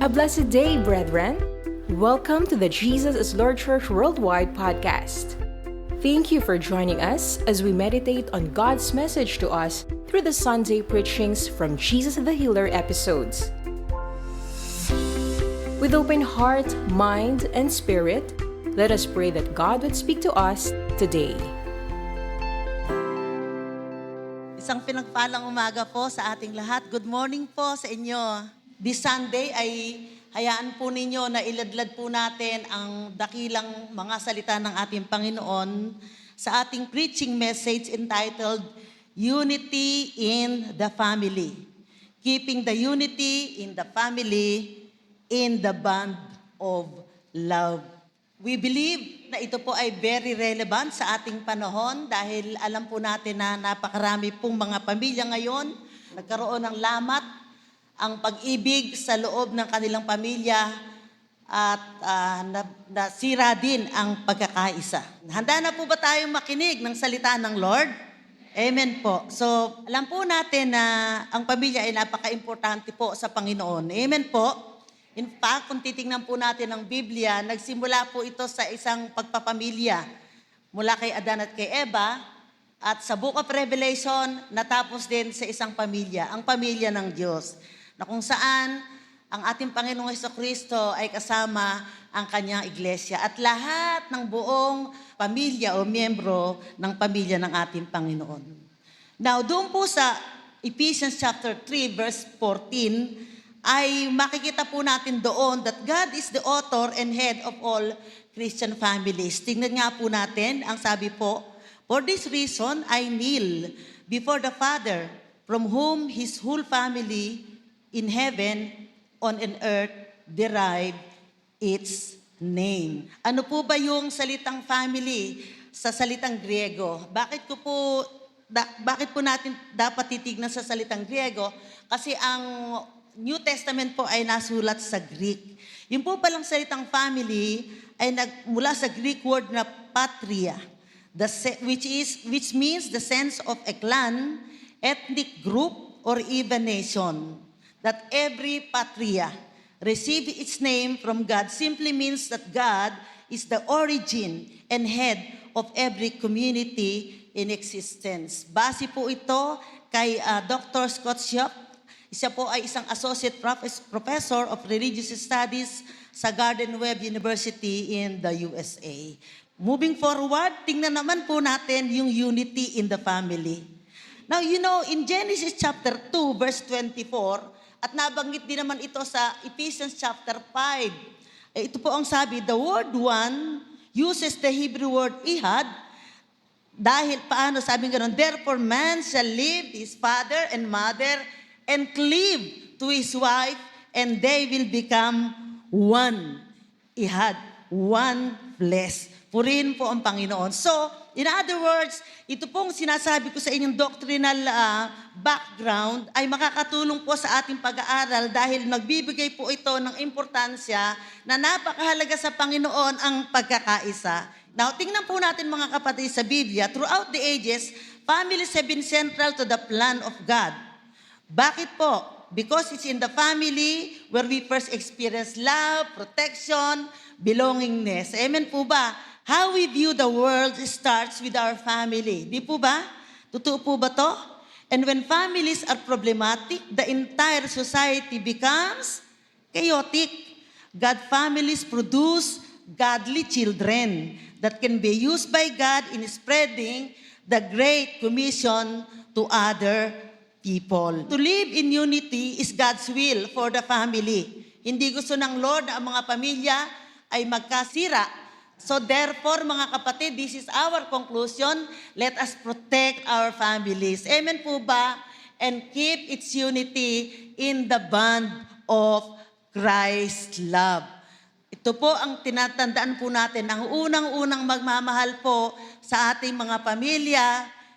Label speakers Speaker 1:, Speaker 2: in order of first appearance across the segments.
Speaker 1: A blessed day, brethren. Welcome to the Jesus is Lord Church Worldwide podcast. Thank you for joining us as we meditate on God's message to us through the Sunday preachings from Jesus the Healer episodes. With open heart, mind, and spirit, let us pray that God would speak to us today.
Speaker 2: Isang pinagpalang umaga po sa ating lahat. Good morning po sa inyo. This Sunday ay hayaan po ninyo na iladlad po natin ang dakilang mga salita ng ating Panginoon sa ating preaching message entitled Unity in the Family. Keeping the unity in the family in the bond of love. We believe na ito po ay very relevant sa ating panahon dahil alam po natin na napakarami pong mga pamilya ngayon nagkaroon ng lamat ang pag-ibig sa loob ng kanilang pamilya at nasira din ang pagkakaisa. Handa na po ba tayong makinig ng salita ng Lord? Amen po. So, alam po natin na ang pamilya ay napaka-importante po sa Panginoon. Amen po. In fact, kung titingnan po natin ang Biblia, nagsimula po ito sa isang pagpapamilya mula kay Adan at kay Eva at sa Book of Revelation, natapos din sa isang pamilya, ang pamilya ng Diyos, na kung saan ang ating Panginoong Jesucristo ay kasama ang kanyang iglesia at lahat ng buong pamilya o miyembro ng pamilya ng ating Panginoon. Now, doon po sa Ephesians chapter 3 verse 14, ay makikita po natin doon that God is the author and head of all Christian families. Tingnan nga po natin, ang sabi po, "For this reason, I kneel before the Father, from whom His whole family in heaven, on and earth, derive its name." Ano po ba yung salitang family sa salitang Griego? Bakit po natin dapat titignan sa salitang Griego? Kasi ang New Testament po ay nasulat sa Greek. Yung po palang salitang family ay mula sa Greek word na patria, which means the sense of a clan, ethnic group, or even nation. That every patria receive its name from God simply means that God is the origin and head of every community in existence. Base po ito kay Dr. Scott Schopp. Siya po ay isang associate professor of religious studies sa Gardner-Webb University in the USA. Moving forward, tingnan naman po natin yung unity in the family. Now, in Genesis chapter 2, verse 24, at nabanggit din naman ito sa Ephesians chapter 5, ito po ang sabi, the word one uses the Hebrew word ihad, dahil paano sabi gano'n, therefore man shall leave his father and mother and cleave to his wife, and they will become one. Ihad, one flesh. Purihin po ang Panginoon. So, in other words, ito pong sinasabi ko sa inyong doctrinal background ay makakatulong po sa ating pag-aaral dahil nagbibigay po ito ng importansya na napakahalaga sa Panginoon ang pagkakaisa. Now, tingnan po natin mga kapatid sa Biblia, throughout the ages, families have been central to the plan of God. Bakit po? Because it's in the family where we first experience love, protection, belongingness. Amen po ba? How we view the world starts with our family. Di po ba? Totoo po ba to? And when families are problematic, the entire society becomes chaotic. God families produce godly children that can be used by God in spreading the Great Commission to other people. To live in unity is God's will for the family. Hindi gusto ng Lord na ang mga pamilya ay magkasira. So therefore, mga kapatid, this is our conclusion. Let us protect our families. Amen po ba? And keep its unity in the bond of Christ's love. Ito po ang tinatandaan po natin. Ang unang-unang magmamahal po sa ating mga pamilya,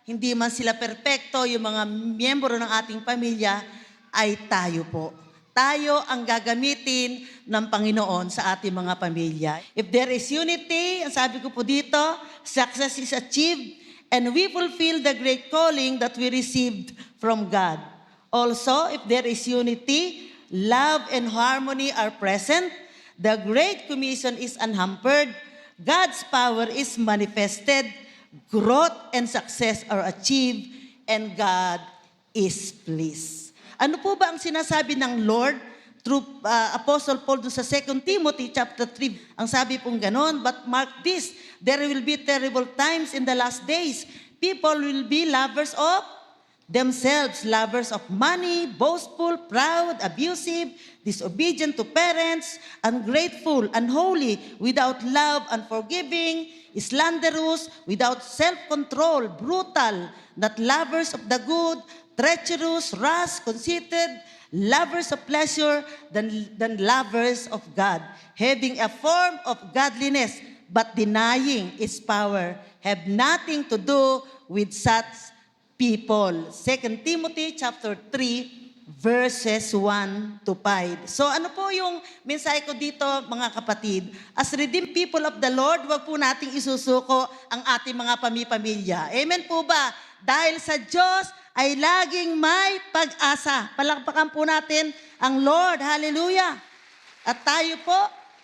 Speaker 2: hindi man sila perpekto, yung mga miyembro ng ating pamilya, ay tayo po. Tayo ang gagamitin ng Panginoon sa ating mga pamilya. If there is unity, ang sabi ko po dito, success is achieved and we fulfill the great calling that we received from God. Also, if there is unity, love and harmony are present. The Great Commission is unhampered. God's power is manifested. Growth and success are achieved. And God is pleased. Ano po ba ang sinasabi ng Lord through Apostle Paul sa 2 Timothy chapter 3? Ang sabi pong ganon, but mark this, there will be terrible times in the last days. People will be lovers of themselves, lovers of money, boastful, proud, abusive, disobedient to parents, ungrateful, unholy, without love, unforgiving, slanderous, without self-control, brutal, not lovers of the good, treacherous, rash, conceited, lovers of pleasure than lovers of God, having a form of godliness, but denying its power, have nothing to do with such people. 2 Timothy chapter 3, verses 1 to 5. So ano po yung mensahe ko dito, mga kapatid? As redeemed people of the Lord, wag po nating isusuko ang ating mga pamilya. Amen po ba? Dahil sa Diyos ay laging may pag-asa. Palakpakan po natin ang Lord. Hallelujah! At tayo po,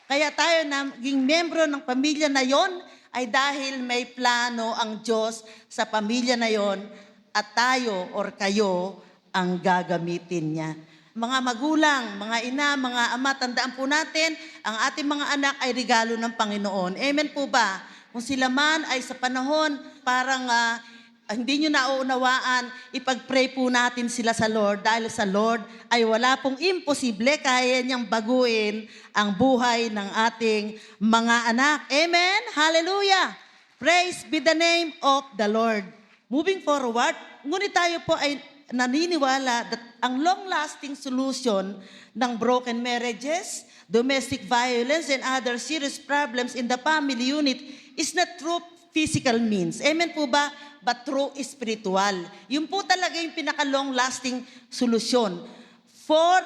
Speaker 2: kaya tayo naging membro ng pamilya na yon ay dahil may plano ang Diyos sa pamilya na yon at tayo or kayo ang gagamitin niya. Mga magulang, mga ina, mga ama, tandaan po natin, ang ating mga anak ay regalo ng Panginoon. Amen po ba? Kung sila man ay sa panahon parang hindi nyo nauunawaan, ipag-pray po natin sila sa Lord dahil sa Lord ay wala pong imposible, kaya niyang baguhin ang buhay ng ating mga anak. Amen? Hallelujah! Praise be the name of the Lord. Moving forward, ngunit tayo po ay naniniwala that ang long-lasting solution ng broken marriages, domestic violence, and other serious problems in the family unit is not through physical means. Amen po ba? But through spiritual. Yun po talaga yung pinaka-long-lasting solusyon for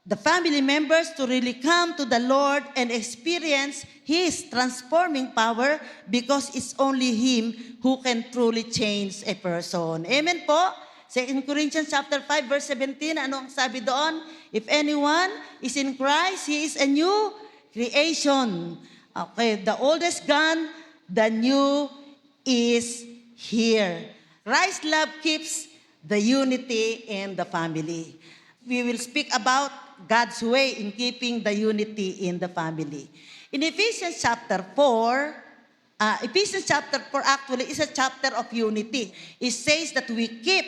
Speaker 2: the family members to really come to the Lord and experience His transforming power because it's only Him who can truly change a person. Amen po? 2 Corinthians chapter 5 verse 17, ano ang sabi doon? If anyone is in Christ, he is a new creation. Okay, the old is gone, the new is here. Christ's love keeps the unity in the family. We will speak about God's way in keeping the unity in the family. In Ephesians chapter 4 actually is a chapter of unity. It says that we keep.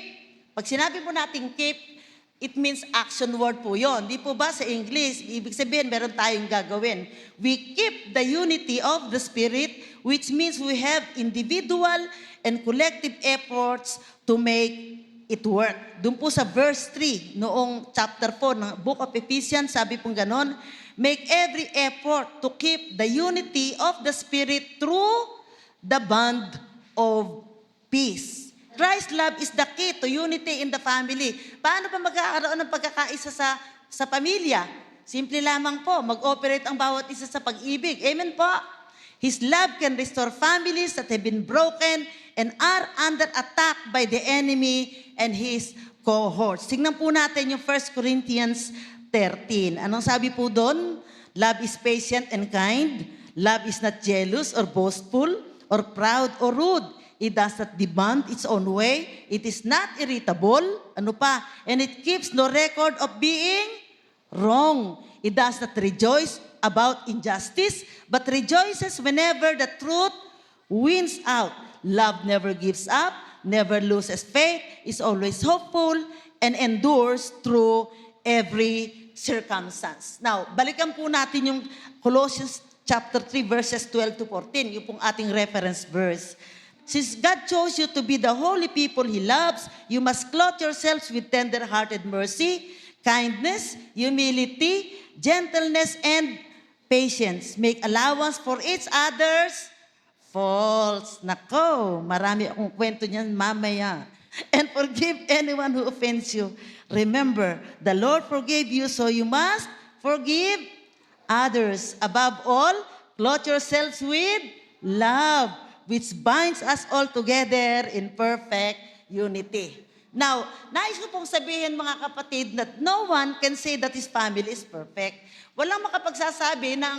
Speaker 2: Pag sinabi mo natin keep, it means action word po yon. Di po ba sa English, ibig sabihin meron tayong gagawin. We keep the unity of the Spirit, which means we have individual and collective efforts to make it work. Doon po sa verse 3, noong chapter 4 ng book of Ephesians, sabi pong ganon, make every effort to keep the unity of the Spirit through the bond of peace. Christ's love is the key to unity in the family. Paano pa magkakaroon ng pagkakaisa sa pamilya? Simple lamang po, mag-operate ang bawat isa sa pag-ibig. Amen po? His love can restore families that have been broken and are under attack by the enemy and his cohorts. Tingnan po natin yung 1 Corinthians 13. Anong sabi po doon? Love is patient and kind. Love is not jealous or boastful or proud or rude. It does not demand its own way. It is not irritable. Ano pa? And it keeps no record of being wrong. It does not rejoice about injustice, but rejoices whenever the truth wins out. Love never gives up, never loses faith, is always hopeful, and endures through every circumstance. Now, balikan po natin yung Colossians chapter 3, verses 12 to 14, yung pong ating reference verse. Since God chose you to be the holy people He loves, you must clothe yourselves with tender-hearted mercy, kindness, humility, gentleness, and patience. Make allowance for each other's faults. Nako, marami akong kwento niyan mamaya. And forgive anyone who offends you. Remember, the Lord forgave you, so you must forgive others. Above all, clothe yourselves with love, which binds us all together in perfect unity. Now, nais ko pong sabihin mga kapatid that no one can say that his family is perfect. Walang makapagsasabi ng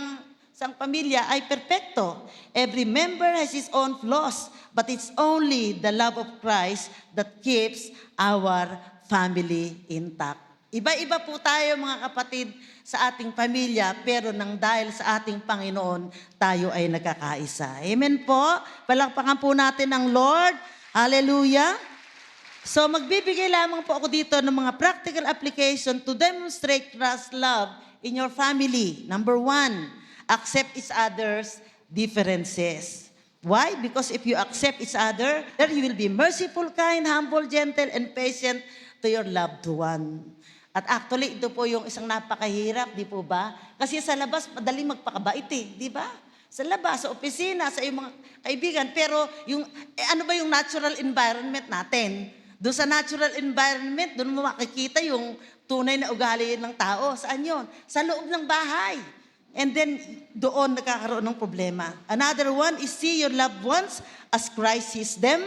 Speaker 2: isang pamilya ay perpekto. Every member has his own flaws, but it's only the love of Christ that keeps our family intact. Iba-iba po tayo mga kapatid sa ating pamilya, pero nang dahil sa ating Panginoon, tayo ay nagkakaisa. Amen po? Palakpakan po natin ang Lord. Hallelujah. So magbibigay lamang po ako dito ng mga practical application to demonstrate trust, love in your family. Number 1, accept each other's differences. Why? Because if you accept each other, then you will be merciful, kind, humble, gentle, and patient to your loved one. At actually, ito po yung isang napakahirap, di po ba? Kasi sa labas, madaling magpakabait di ba? Sa labas, sa opisina, sa iyong mga kaibigan. Pero ano ba yung natural environment natin? Doon sa natural environment, doon mo makikita yung tunay na ugali ng tao. Saan yun? Sa loob ng bahay. And then, doon nagkakaroon ng problema. Another one is see your loved ones as Christ sees them.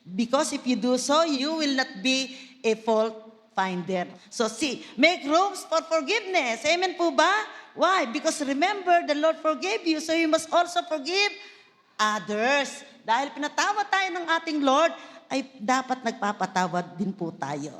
Speaker 2: Because if you do so, you will not be a fault finder. So see, make rooms for forgiveness. Amen po ba? Why? Because remember, the Lord forgave you, so you must also forgive others. Dahil pinatawad tayo ng ating Lord, ay dapat nagpapatawad din po tayo.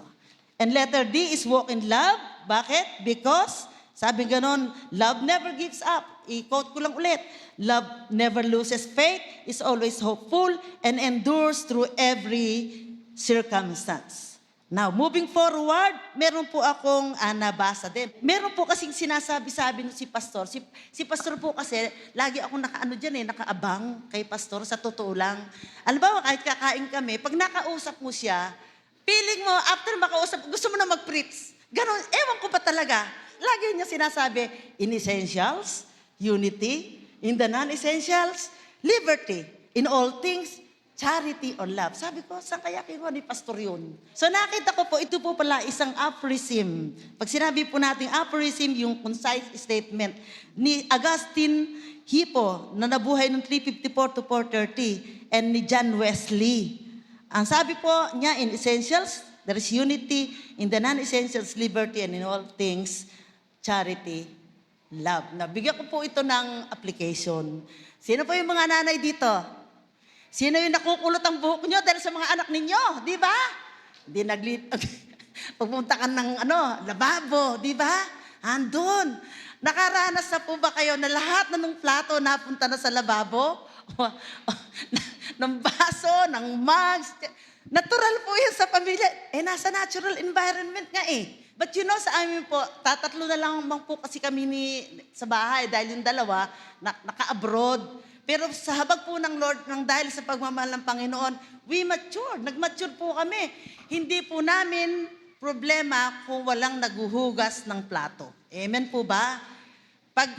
Speaker 2: And letter D is walk in love. Bakit? Because, sabi ganon, love never gives up. I-quote ko lang ulit. Love never loses faith, is always hopeful, and endures through every circumstance. Now, moving forward, meron po akong nabasa din. Meron po kasing sinasabi-sabi si Pastor. Si Pastor po kasi, lagi akong nakaabang kay Pastor sa totoo lang. Alam ba, kahit kakain kami, pag nakausap mo siya, feeling mo, after makausap, gusto mo na mag-preach. Ganon, ewan ko pa talaga. Lagi niya sinasabi, in essentials, unity, in the non-essentials, liberty, in all things, charity or love. Sabi ko, saan kaya kinuha ni Pastor yun? So nakita ko po, ito po pala isang aphorism. Pag sinabi po natin aphorism, yung concise statement ni Augustine Hippo na nabuhay noong 354 to 430 and ni John Wesley. Ang sabi po niya, in essentials, there is unity. In the non-essentials, liberty. And in all things, charity, love. Nabigyan ko po ito ng application. Sino po yung mga nanay dito? Sino yung nakukulot ang buhok nyo dahil sa mga anak ninyo? Di ba? Hindi pagpunta ka ng lababo, di ba? Andun. Nakaranas na po ba kayo na lahat na ng plato napunta na sa lababo? Ng baso, ng mugs. Natural po yan sa pamilya. Nasa natural environment nga But sa amin po, tatatlo na lang po kasi kami sa bahay dahil yung dalawa naka-abroad. Pero sa habag po ng Lord, dahil sa pagmamahal ng Panginoon, we mature. Nag-mature po kami. Hindi po namin problema kung walang naguhugas ng plato. Amen po ba? Pag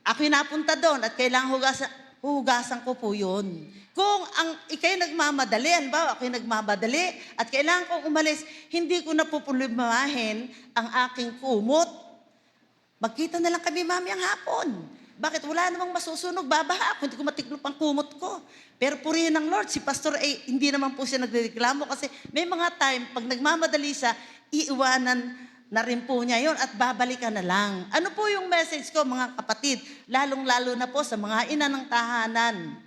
Speaker 2: ako'y napunta doon at kailangan hugasan ko po yun. Kung ikay nagmamadali, ako'y nagmamadali at kailangan kong umalis, hindi ko na pupulimahin ang aking kumot. Magkita na lang kami mamayang hapon. Bakit? Wala namang masusunog, babaha ako, hindi ko matiklop ang kumot ko. Pero purihin ng Lord, si Pastor hindi naman po siya nagreklamo kasi may mga time, pag nagmamadali siya, iiwanan na rin po niya yun at babalikan na lang. Ano po yung message ko mga kapatid? Lalong-lalo na po sa mga ina ng tahanan.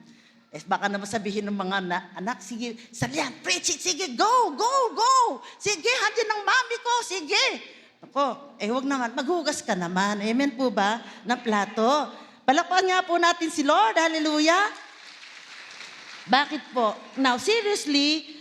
Speaker 2: Baka naman sabihin ng mga anak, sige, Salian, preach it, sige, go, go, go. Sige, handyan ng mami ko, sige. Ako, huwag naman, maghugas ka naman. Amen po ba? Ng plato. Palakpakan nga po natin si Lord. Hallelujah. Bakit po? Now, seriously,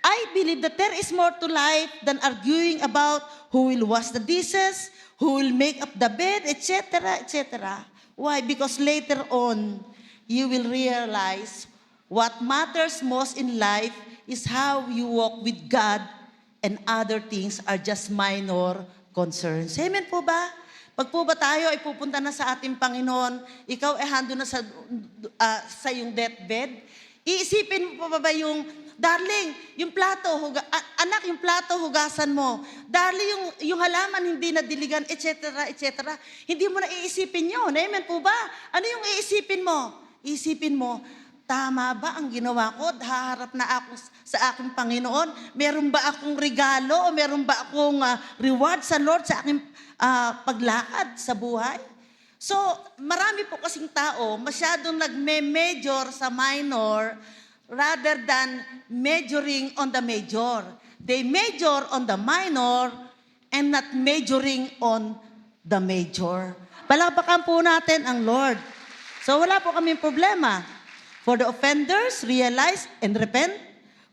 Speaker 2: I believe that there is more to life than arguing about who will wash the dishes, who will make up the bed, etc., etc. Why? Because later on, you will realize what matters most in life is how you walk with God and other things are just minor concerns. Amen po ba? Pag po ba tayo ay pupunta na sa ating Panginoon, ikaw ay hando na sa iyong deathbed, iisipin mo pa ba yung, darling, yung plato, anak, yung plato, hugasan mo. Darling, yung halaman hindi nadiligan, etc., etc. Hindi mo na iisipin yun. Amen po ba? Ano yung iisipin mo? Iisipin mo, tama ba ang ginawa ko? Haharap na ako sa aking Panginoon? Meron ba akong regalo o meron ba akong reward sa Lord sa aking paglakad sa buhay? So, marami po kasing tao masyadong nagme-major sa minor rather than majoring on the major. They major on the minor and not majoring on the major. Palakpakan po natin ang Lord. So, wala po kaming problema. For the offenders, realize and repent.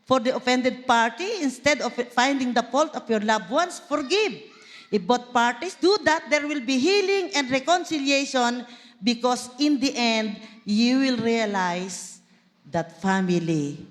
Speaker 2: For the offended party, instead of finding the fault of your loved ones, forgive. If both parties do that, there will be healing and reconciliation because in the end, you will realize that family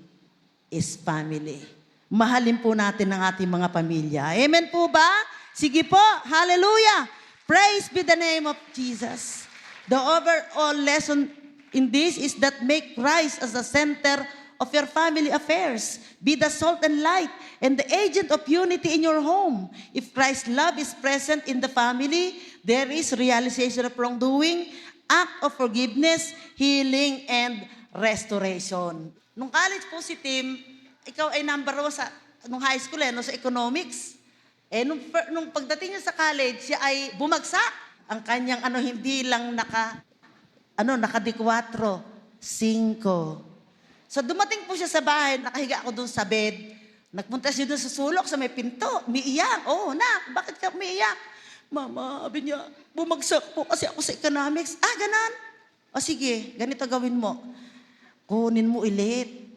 Speaker 2: is family. Mahalin po natin ang ating mga pamilya. Amen po ba? Sige po. Hallelujah. Praise be the name of Jesus. The overall lesson in this is that make Christ as the center of your family affairs. Be the salt and light and the agent of unity in your home. If Christ's love is present in the family, there is realization of wrongdoing, act of forgiveness, healing, and restoration. Nung college po si Tim, ikaw ay number 1 nung high school sa economics. Nung pagdating niya sa college, siya ay bumagsak. Ang kanyang hindi lang naka-4, 5. So dumating po siya sa bahay, nakahiga ako doon sa bed. Nagpunta siya doon sa sulok, sa may pinto, umiiyak. Oh, nak, bakit ka umiiyak? Mama, sabi niya, bumagsak po kasi ako sa economics. Ganon. O sige, ganito gawin mo. Kunin mo ulit.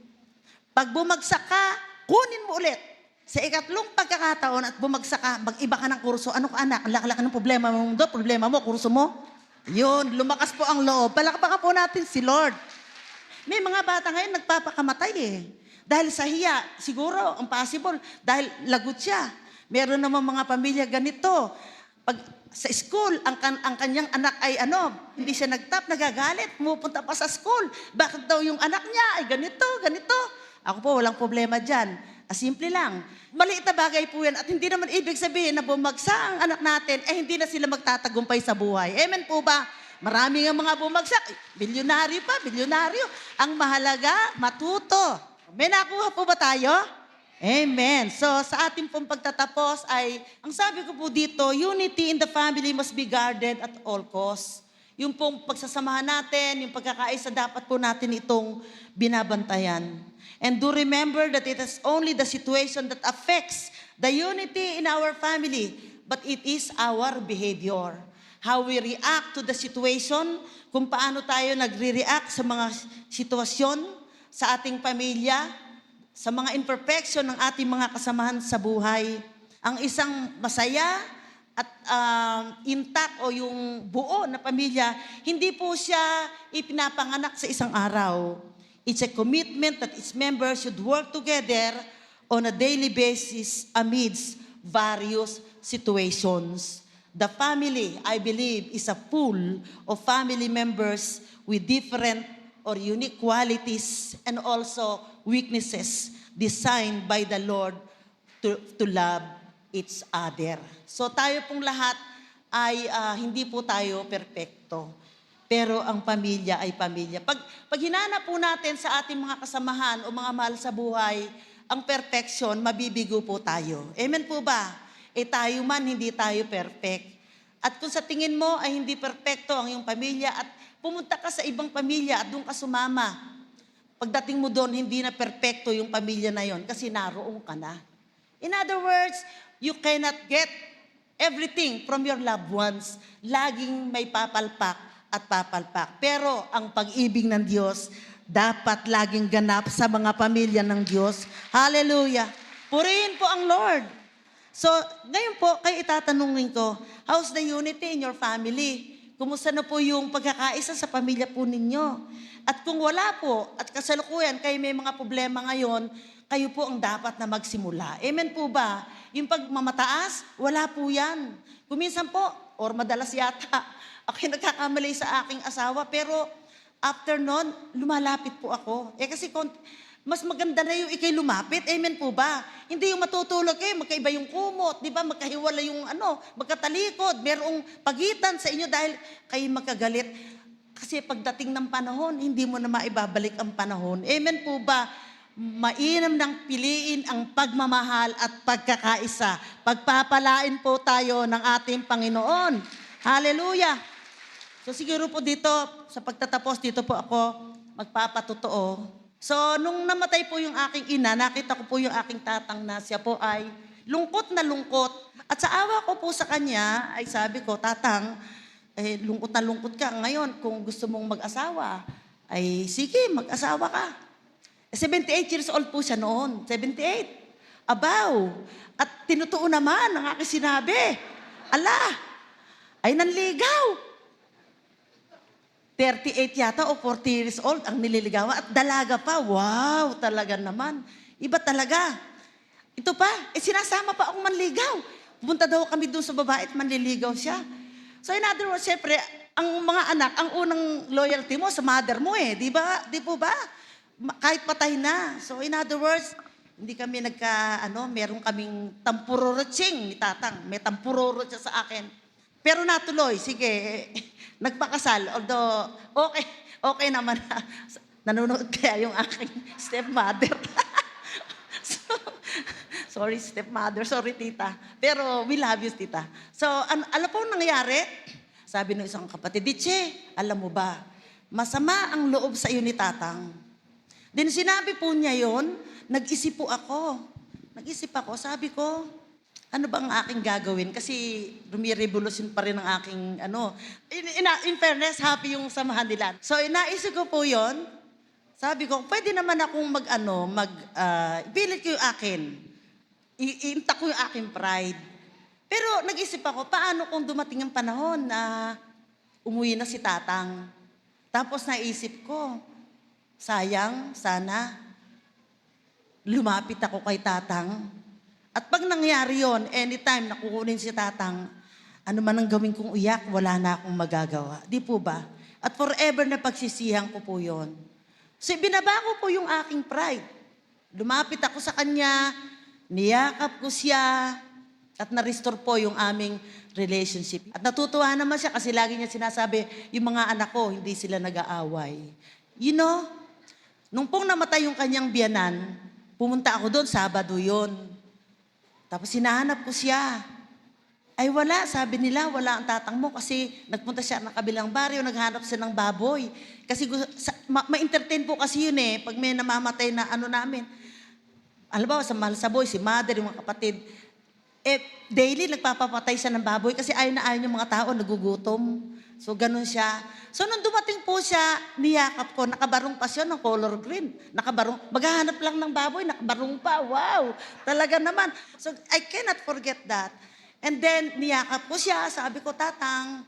Speaker 2: Pag bumagsak ka, kunin mo ulit. Sa ikatlong pagkakataon at bumagsak ka, mag-iba ka ng kurso. Ano ka anak? Laki-laki ng problema mo doon. Problema mo, kurso mo. Yun, lumakas po ang loob. Palakpakan po natin si Lord. May mga bata ngayon nagpapakamatay Dahil sa hiya, siguro, ang possible, dahil lagot siya. Meron naman mga pamilya ganito. Pag sa school, ang kanyang anak ay hindi siya nagtap, nagagalit, pumupunta pa sa school. Bakit daw yung anak niya ay ganito? Ako po, walang problema dyan. Simple lang. Maliit na bagay po yan at hindi naman ibig sabihin na bumagsak ang anak natin, hindi na sila magtatagumpay sa buhay. Amen po ba? Marami nga mga bumagsak. Bilyonaryo. Ang mahalaga, matuto. May nakuha po ba tayo? Amen. So sa ating pong pagtatapos ay, ang sabi ko po dito, unity in the family must be guarded at all costs. Yung pong pagsasamahan natin, yung pagkakaisa, dapat po natin itong binabantayan. And do remember that it is only the situation that affects the unity in our family, but it is our behavior. How we react to the situation, kung paano tayo nagre-react sa mga sitwasyon sa ating pamilya, sa mga imperfection ng ating mga kasamahan sa buhay. Ang isang masaya at intact o yung buo na pamilya, hindi po siya ipinapanganak sa isang araw. It's a commitment that its members should work together on a daily basis amidst various situations. The family, I believe, is a pool of family members with different or unique qualities and also weaknesses designed by the Lord to love each other. So tayo pong lahat ay hindi po tayo perpekto. Pero ang pamilya ay pamilya. Pag hinanap po natin sa ating mga kasamahan o mga mahal sa buhay, ang perfection, mabibigo po tayo. Amen po ba? Tayo man, hindi tayo perfect. At kung sa tingin mo ay hindi perfecto ang iyong pamilya at pumunta ka sa ibang pamilya at doon ka sumama, pagdating mo doon, hindi na perfecto yung pamilya na yon kasi naroon ka na. In other words, you cannot get everything from your loved ones. Laging may papalpak at papalpak. Pero ang pag-ibig ng Diyos dapat laging ganap sa mga pamilya ng Diyos. Hallelujah! Purihin po ang Lord. So, ngayon po, kayo itatanungin ko, how's the unity in your family? Kumusta na po yung pagkakaisa sa pamilya po ninyo? At kung wala po, at kasalukuyan, kayo may mga problema ngayon, kayo po ang dapat na magsimula. Amen po ba? Yung pagmamataas, wala po yan. Kuminsan po, or madalas yata, ako'y nagkakamali sa aking asawa, pero after nun, lumalapit po ako. Kasi mas maganda na yung ikay lumapit. Amen po ba? Hindi yung matutulog kayo, magkaiba yung kumot, di ba? Magkahiwala yung magkatalikod, merong pagitan sa inyo dahil kayo magkagalit. Kasi pagdating ng panahon, hindi mo na maibabalik ang panahon. Amen po ba? Mainam nang piliin ang pagmamahal at pagkakaisa. Pagpapalain po tayo ng ating Panginoon. Hallelujah! So siguro po dito, sa pagtatapos dito po ako magpapatotoo. So nung namatay po yung aking ina, nakita ko po yung aking tatang na siya po ay lungkot na lungkot. At sa awa ko po sa kanya, ay sabi ko, tatang, lungkot na lungkot ka. Ngayon, kung gusto mong mag-asawa, ay sige, mag-asawa ka. 78 years old po siya noon. 78. Abaw. At tinutuon naman ang aking sinabi. Ala, ay nanligaw. 38 yata o 40 years old ang nililigawan at dalaga pa. Wow, talaga naman. Iba talaga. Ito pa, sinasama pa akong manligaw. Pumunta daw kami doon sa babae at manliligaw siya. So in other words, syempre, ang mga anak, ang unang loyalty mo sa mother mo Di ba? Di po ba? Kahit patay na. So in other words, hindi kami meron kaming tampurorotsing ni tatang. May tampuroro siya sa akin. Pero natuloy, sige, nagpakasal. Although, okay naman na. Nanonood kaya yung aking stepmother. Sorry, stepmother. Sorry, tita. Pero we love you, tita. So, alam po nangyari? Sabi ng isang kapatid, Diche, alam mo ba, masama ang loob sa iyo ni tatang. Then sinabi po niya yon, nag-isip po ako. Nag-isip ako, sabi ko, ano ba ang aking gagawin? Kasi rumirevolusyon pa rin ang aking, in fairness, happy yung samahan nila. So, inaisip ko po yon. Sabi ko, pwede naman akong ipilit ko yung akin. Iintak ko yung aking pride. Pero nag-isip ako, paano kung dumating ang panahon na umuwi na si tatang? Tapos naisip ko, sayang, sana lumapit ako kay tatang. At pag nangyari yon, anytime na kukunin si tatang, ano man ang gawin kong uyak, wala na akong magagawa. Di po ba? At forever na pagsisihan ko po yon. So binaba ko po yung aking pride. Lumapit ako sa kanya, niyakap ko siya, at na-restore po yung aming relationship. At natutuwa naman siya kasi lagi niya sinasabi, yung mga anak ko, hindi sila nag-aaway. You know, nung pong namatay yung kanyang biyanan, pumunta ako doon, Sabado yun. Tapos hinahanap ko siya. Ay wala, sabi nila, wala ang tatang mo kasi nagpunta siya ng kabilang baryo, naghanap siya ng baboy. Kasi ma-entertain po kasi yun pag may namamatay na namin. Alam ba, sa Malsaboy, si mother, yung mga kapatid, daily nagpapapatay siya ng baboy kasi ayaw na ayaw yung mga tao, nagugutom. So, ganun siya. So, nung dumating po siya, niyakap ko, nakabarong pa siya ng color green. Nakabarong, maghahanap lang ng baboy, nakabarong pa. Wow! Talaga naman. So, I cannot forget that. And then, niyakap ko siya. Sabi ko, tatang,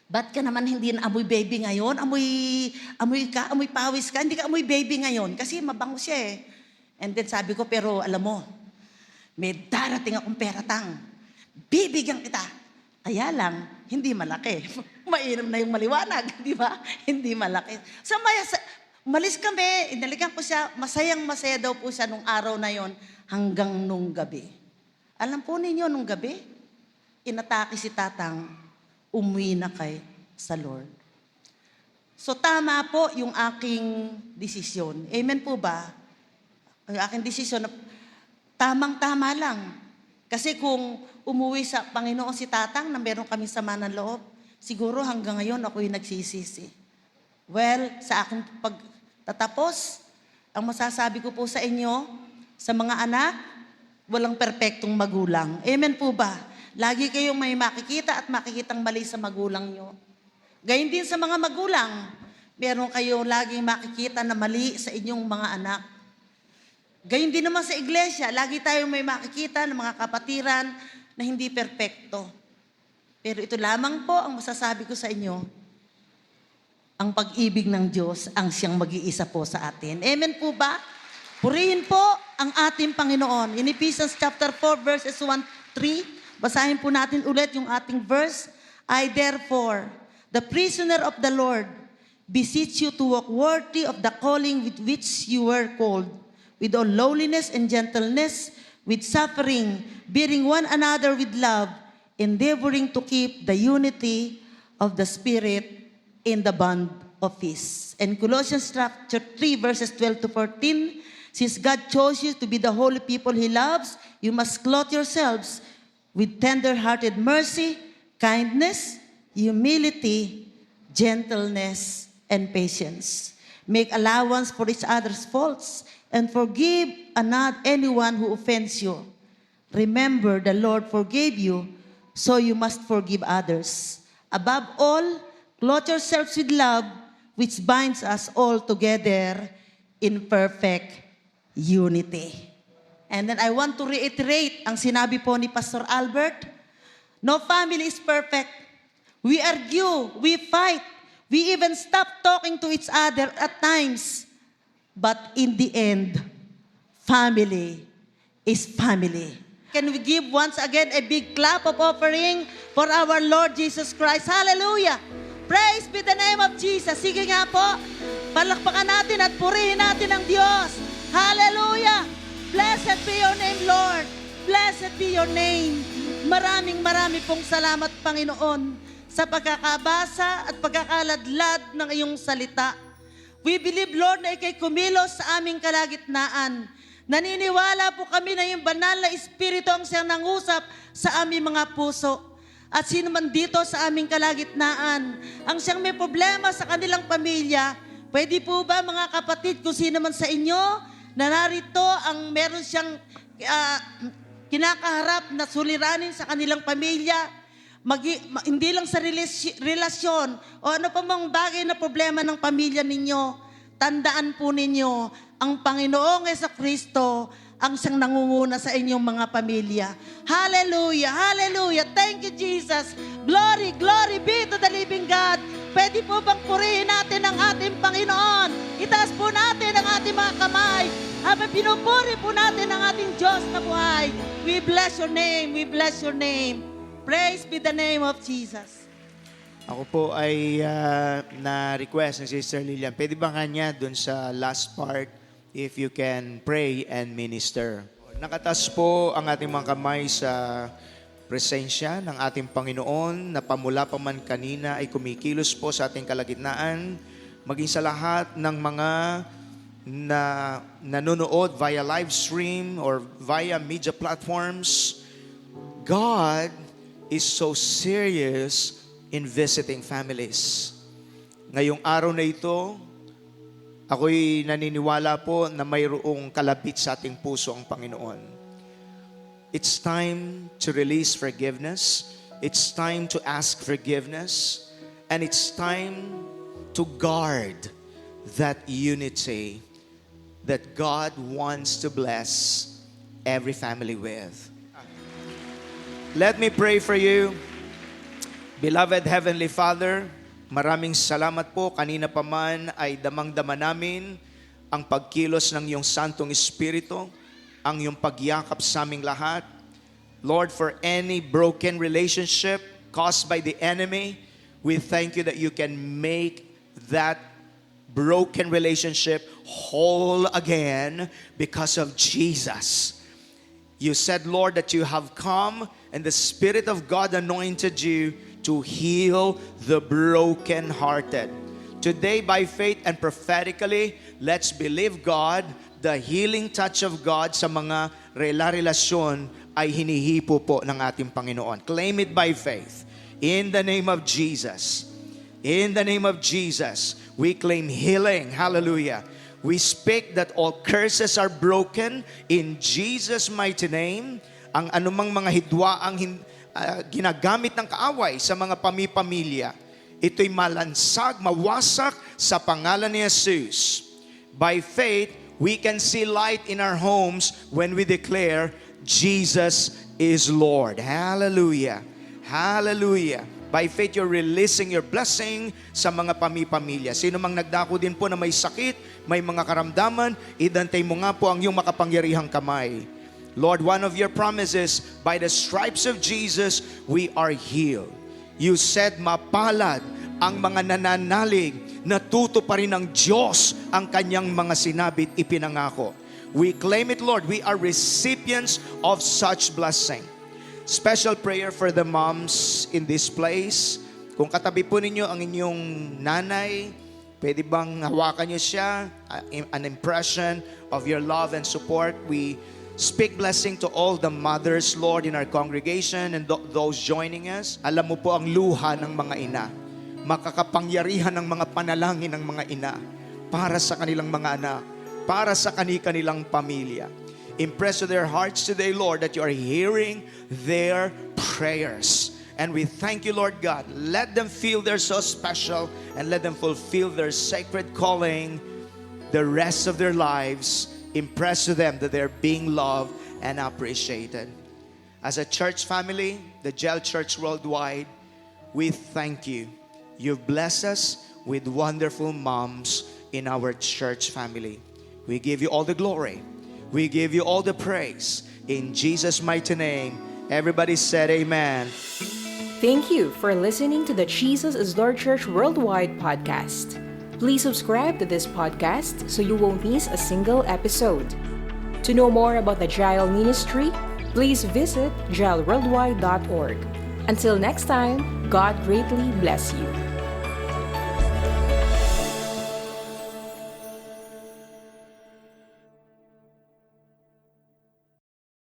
Speaker 2: ba't ka naman hindi na amoy baby ngayon? Amoy pawis ka. Hindi ka amoy baby ngayon. Kasi mabango siya And then sabi ko, pero alam mo, may darating akong pera, tang. Bibigyan kita. Kaya lang, hindi malaki. Mainam na yung maliwanag, di ba? Hindi malaki. So, malis kami, inalikan ko siya, masayang-masaya daw po siya nung araw na yon hanggang nung gabi. Alam po ninyo, nung gabi, inatake si tatang, umuwi na sa Lord. So, tama po yung aking desisyon. Amen po ba? Ang aking desisyon, tamang-tama lang. Kasi kung umuwi sa Panginoon si tatang na meron kami sama ng loob, siguro hanggang ngayon ako'y nagsisisi. Well, sa aking pagtatapos, ang masasabi ko po sa inyo, sa mga anak, walang perpektong magulang. Amen po ba? Lagi kayong may makikita at makikitang mali sa magulang nyo. Gayun din sa mga magulang, meron kayong laging makikita na mali sa inyong mga anak. Gayun din naman sa iglesia, lagi tayong may makikita ng mga kapatiran na hindi perpekto. Pero ito lamang po ang masasabi ko sa inyo, ang pag-ibig ng Diyos ang siyang mag-iisa po sa atin. Amen po ba? Purihin po ang ating Panginoon. In Ephesians chapter 4 verses 1-3, basahin po natin ulit yung ating verse. I therefore, the prisoner of the Lord, beseech you to walk worthy of the calling with which you were called, with all lowliness and gentleness, with suffering, bearing one another with love, endeavoring to keep the unity of the Spirit in the bond of peace. And Colossians chapter 3 verses 12 to 14, since God chose you to be the holy people He loves, you must clothe yourselves with tender-hearted mercy, kindness, humility, gentleness, and patience. Make allowance for each other's faults and forgive anyone who offends you. Remember, the Lord forgave you, so you must forgive others. Above all, clothe yourselves with love, which binds us all together in perfect unity. And then I want to reiterate ang sinabi po ni Pastor Albert, no family is perfect. We argue, we fight, we even stop talking to each other at times. But in the end, family is family. Can we give once again a big clap of offering for our Lord Jesus Christ? Hallelujah! Praise be the name of Jesus. Sige nga po, palakpakan natin at purihin natin ang Diyos. Hallelujah! Blessed be your name, Lord. Blessed be your name. Maraming pong salamat, Panginoon, sa pagkakabasa at pagkakaladlad ng iyong salita. We believe, Lord, na ikay kumilos sa aming kalagitnaan. Naniniwala po kami na yung banal na Espiritu ang siyang nangusap sa aming mga puso. At sino man dito sa aming kalagitnaan, ang siyang may problema sa kanilang pamilya, pwede po ba mga kapatid, kung sino man sa inyo, na narito ang meron siyang kinakaharap na suliranin sa kanilang pamilya, hindi lang sa relasyon o ano pa mang bagay na problema ng pamilya ninyo, tandaan po ninyo, ang Panginoong Jesucristo ang siyang nangunguna sa inyong mga pamilya. Hallelujah! Hallelujah! Thank you, Jesus! Glory, glory be to the living God! Pwede po bang purihin natin ang ating Panginoon? Itaas po natin ang ating mga kamay. Habang pinupuri po natin ang ating Diyos na buhay. We bless your name. We bless your name. Praise be the name of Jesus.
Speaker 3: Ako po ay na-request ng Sister Lilian. Pwede ba kanya dun sa last part, if you can pray and minister? Nakatas po ang ating mga kamay sa presensya ng ating Panginoon na pamula pa man kanina ay kumikilos po sa ating kalagitnaan, maging sa lahat ng mga na nanonood via live stream or via media platforms. God is so serious in visiting families. Ngayong araw na ito, ako'y naniniwala po na mayroong kalapit sa ating puso ang Panginoon. It's time to release forgiveness. It's time to ask forgiveness. And it's time to guard that unity that God wants to bless every family with. Let me pray for you. Beloved Heavenly Father, maraming salamat po. Kanina pa man ay damang-dama namin ang pagkilos ng iyong Santong Espiritu, ang iyong pagyakap sa aming lahat. Lord, for any broken relationship caused by the enemy, we thank you that you can make that broken relationship whole again because of Jesus. You said, Lord, that you have come and the Spirit of God anointed you to heal the brokenhearted. Today, by faith and prophetically, let's believe God, the healing touch of God sa mga relasyon ay hinihipo po ng ating Panginoon. Claim it by faith. In the name of Jesus. In the name of Jesus, we claim healing. Hallelujah. We speak that all curses are broken in Jesus' mighty name. Ang anumang mga hidwaang ginagamit ng kaaway sa mga pamilya, ito'y malansag, mawasak sa pangalan ni Jesus. By faith, we can see light in our homes when we declare, Jesus is Lord. Hallelujah. Hallelujah. By faith, you're releasing your blessing sa mga pamilya. Sino mang nagdako din po na may sakit, may mga karamdaman, idantay mo nga po ang iyong makapangyarihang kamay. Lord, one of your promises, by the stripes of Jesus, we are healed. You said, mapalad ang mga nananalig na tutuparin ng Diyos ang kanyang mga sinabit ipinangako. We claim it, Lord. We are recipients of such blessing. Special prayer for the moms in this place. Kung katabi po ninyo ang inyong nanay, pwede bang hawakan niyo siya? An impression of your love and support. We speak blessing to all the mothers, Lord, in our congregation and those joining us. Alam mo po ang luha ng mga ina. Makakapangyarihan ng mga panalangin ng mga ina para sa kanilang mga anak, para sa kanilang pamilya. Impress to their hearts today, Lord, that you are hearing their prayers. And we thank you, Lord God. Let them feel they're so special and let them fulfill their sacred calling the rest of their lives. Impress to them that they're being loved and appreciated. As a church family, the GEL Church Worldwide, we thank you. You've blessed us with wonderful moms in our church family. We give you all the glory. We give you all the praise. In Jesus' mighty name, everybody said amen.
Speaker 1: Thank you for listening to the Jesus is Lord Church Worldwide podcast. Please subscribe to this podcast so you won't miss a single episode. To know more about the GEL ministry, please visit gelworldwide.org. Until next time, God greatly bless you.